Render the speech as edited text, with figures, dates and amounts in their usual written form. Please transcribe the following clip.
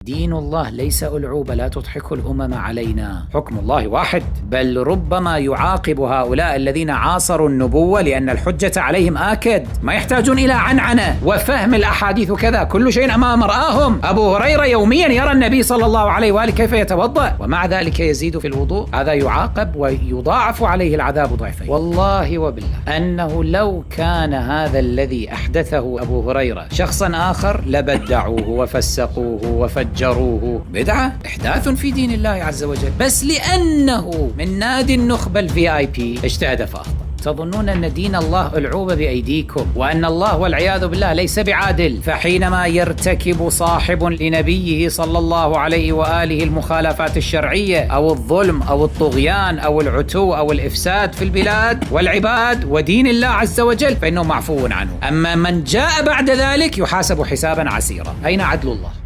دين الله ليس ألعوبة لا تضحك الأمم علينا. حكم الله واحد، بل ربما يعاقب هؤلاء الذين عاصروا النبوة لأن الحجة عليهم آكد، ما يحتاجون إلى عنعنة وفهم الأحاديث كذا، كل شيء أمام مرآهم. أبو هريرة يوميا يرى النبي صلى الله عليه وآله كيف يتوضأ ومع ذلك يزيد في الوضوء، هذا يعاقب ويضاعف عليه العذاب ضعفين. والله وبالله أنه لو كان هذا الذي أحدثه أبو هريرة شخصا آخر لبدعوه وفسقوه وفجروه. بدعة، إحداث في دين الله عز وجل، بس لأنه من نادي النخبة VIP اجتهد فأخطأ. تظنون أن دين الله ألعوبة بأيديكم وأن الله والعياذ بالله ليس بعادل، فحينما يرتكب صاحب لنبيه صلى الله عليه وآله المخالفات الشرعية أو الظلم أو الطغيان أو العتو أو الإفساد في البلاد والعباد ودين الله عز وجل فإنه معفو عنه، أما من جاء بعد ذلك يحاسب حسابا عسيرا. أين عدل الله؟